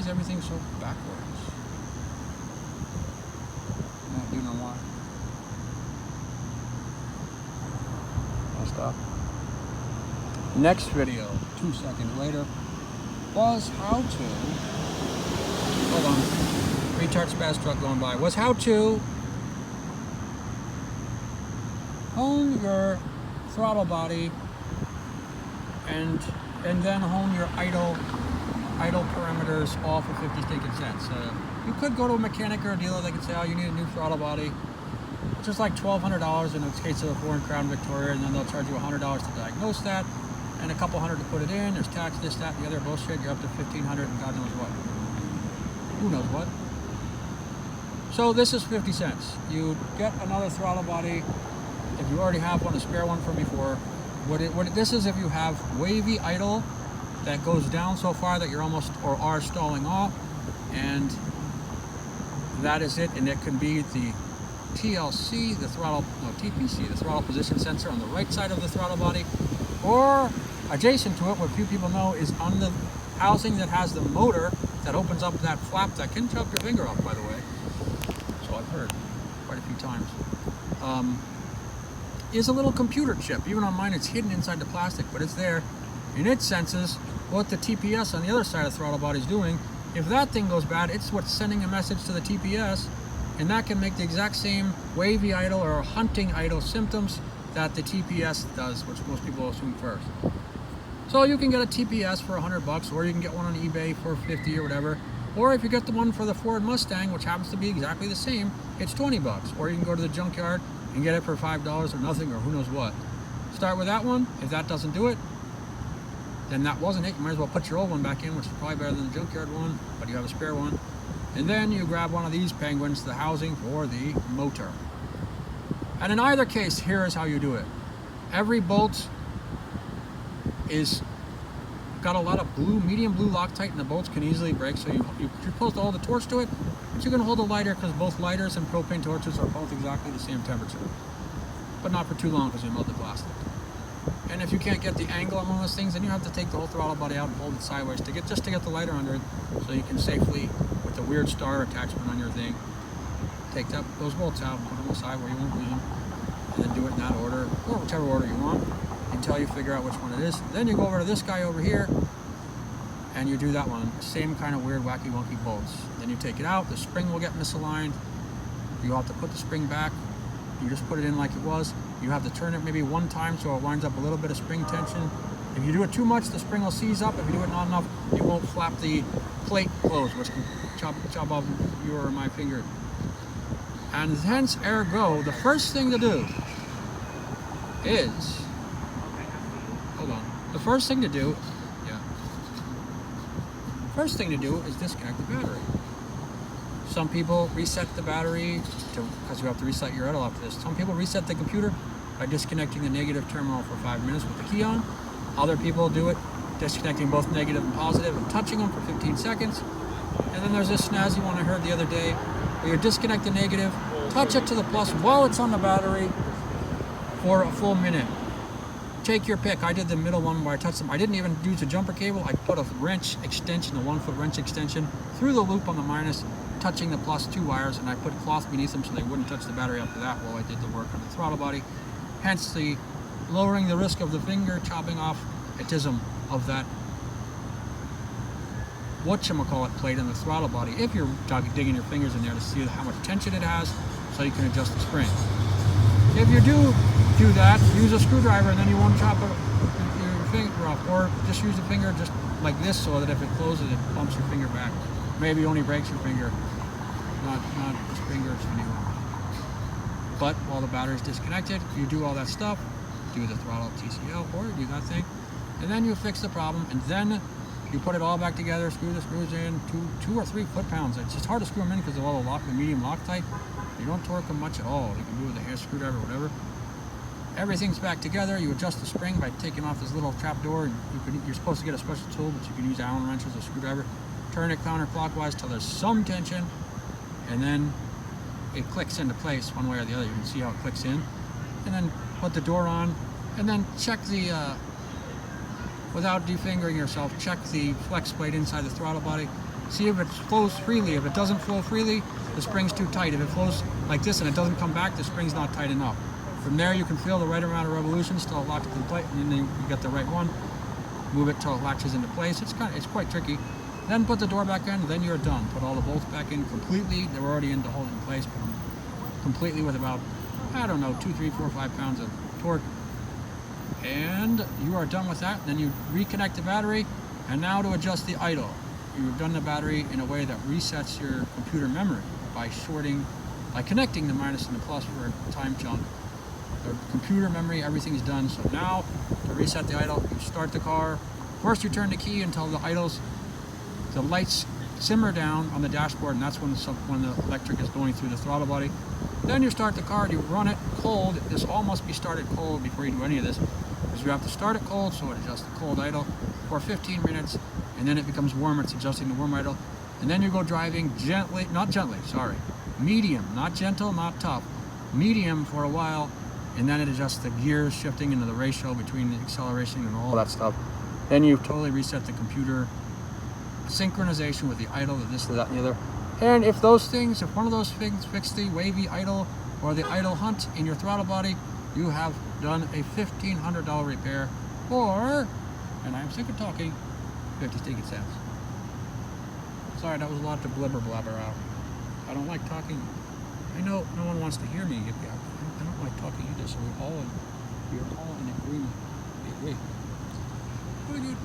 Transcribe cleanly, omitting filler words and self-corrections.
is everything so backwards? You know why? I'll stop. Next video, 2 seconds later, was how to, hold on, retard spaz truck going by, was how to hone your throttle body and then hone your idle parameters off of 50 stinkN-cNts. You could go to a mechanic or a dealer. They could say, oh, you need a new throttle body, which is like $1,200 in the case of a foreign Crown Victoria, and then they'll charge you $100 to diagnose that, and a couple hundred to put it in. There's tax, this, that, and the other bullshit. You're up to $1,500 and God knows what. Who knows what? So this is 50 cents. You get another throttle body. If you already have one, a spare one from before. This is if you have wavy idle that goes down so far that you're almost or are stalling off, and that is it. And it can be the TLC, the throttle, no, TPC, the throttle position sensor on the right side of the throttle body, or adjacent to it, what few people know, is on the housing that has the motor that opens up that flap that can chop your finger off, by the way. So I've heard quite a few times. Is a little computer chip. Even on mine, it's hidden inside the plastic, but it's there, and it senses what the TPS on the other side of the throttle body is doing. If that thing goes bad, it's what's sending a message to the TPS, and that can make the exact same wavy idle or hunting idle symptoms that the TPS does, which most people assume first. So you can get a TPS for $100, or you can get one on eBay for $50 or whatever. Or if you get the one for the Ford Mustang, which happens to be exactly the same, it's $20. Or you can go to the junkyard and get it for $5 or nothing, or who knows what. Start with that one. If that doesn't do it, then that wasn't it. You might as well put your old one back in, which is probably better than the junkyard one, but you have a spare one. And then you grab one of these penguins, the housing for the motor. And in either case, here is how you do it. Every bolt is got a lot of blue, medium blue Loctite, and the bolts can easily break, so you're supposed to hold the torch to it, but you can hold a lighter because both lighters and propane torches are both exactly the same temperature. But not for too long because you melt the plastic. And if you can't get the angle on one of those things, then you have to take the whole throttle body out and hold it sideways to get the lighter under it, so you can safely, with the weird star attachment on your thing, take those bolts out, put them aside where you won't lose them, and then do it in that order, or whichever order you want, until you figure out which one it is. Then you go over to this guy over here, and you do that one. Same kind of weird, wacky, wonky bolts. Then you take it out, the spring will get misaligned. You have to put the spring back. You just put it in like it was. You have to turn it maybe one time so it winds up a little bit of spring tension. If you do it too much, the spring will seize up. If you do it not enough, you won't flap the plate closed, which can chop off your or my finger. And hence, ergo, the first thing to do is, hold on, the first thing to do is disconnect the battery. Some people reset the battery because you have to reset your idle after this. Some people reset the computer by disconnecting the negative terminal for 5 minutes with the key on. Other people do it disconnecting both negative and positive and touching them for 15 seconds. And then there's this snazzy one I heard the other day where you disconnect the negative, touch it to the plus while it's on the battery for a full minute. Take your pick. I did the middle one where I touched them. I didn't even use a jumper cable. I put a wrench extension, a 1-foot wrench extension, through the loop on the minus, touching the plus 2 wires, and I put cloth beneath them so they wouldn't touch the battery after that while I did the work on the throttle body. Hence the lowering the risk of the finger chopping off itism of that whatchamacallit plate in the throttle body if you're digging your fingers in there to see how much tension it has so you can adjust the spring. If you do that, use a screwdriver and then you won't chop your finger off, or just use the finger just like this so that if it closes it bumps your finger back. Maybe only breaks your finger, not the fingers anymore. But while the battery is disconnected, you do all that stuff, do the throttle TCL or do that thing, and then you fix the problem, and then you put it all back together, screw the screws in, 2 or 3 foot-pounds. It's just hard to screw them in because of all the medium Loctite. You don't torque them much at all. You can do it with a hair screwdriver or whatever. Everything's back together. You adjust the spring by taking off this little trap door, and you're supposed to get a special tool, but you can use Allen wrenches or screwdriver. Turn it counterclockwise till there's some tension, and then it clicks into place one way or the other. You can see how it clicks in, and then put the door on, and then check the without defingering yourself, check the flex plate inside the throttle body. See if it flows freely. If it doesn't flow freely, the spring's too tight. If it flows like this and it doesn't come back, the spring's not tight enough. From there, you can feel the right amount of revolutions till it locks into place, and then you get the right one. Move it till it latches into place. It's quite tricky. Then put the door back in, then you're done. Put all the bolts back in completely. They were already in to hold it in place, but completely with about, I don't know, 2, 3, 4, 5 pounds of torque. And you are done with that. Then you reconnect the battery, and now to adjust the idle. You've done the battery in a way that resets your computer memory by connecting the minus and the plus for a time chunk. The computer memory, everything's done. So now, to reset the idle, you start the car. First, you turn the key until the lights simmer down on the dashboard, and that's when the electric is going through the throttle body. Then you start the car, you run it cold. This all must be started cold before you do any of this, because you have to start it cold, so it adjusts the cold idle for 15 minutes, and then it becomes warm, it's adjusting the warm idle. And then you go driving medium, not gentle, not tough, medium for a while, and then it adjusts the gears shifting into the ratio between the acceleration and all that stuff. Then you totally reset the computer synchronization with the idle, this, that, and the other. And if one of those things fix the wavy idle or the idle hunt in your throttle body, you have done a $1,500 repair, or, and I'm sick of talking, 50 stinking cents. Sorry, that was a lot to blubber blabber out. I don't like talking. I know no one wants to hear me. I don't like talking either, so we're all in agreement. We agree. Very good.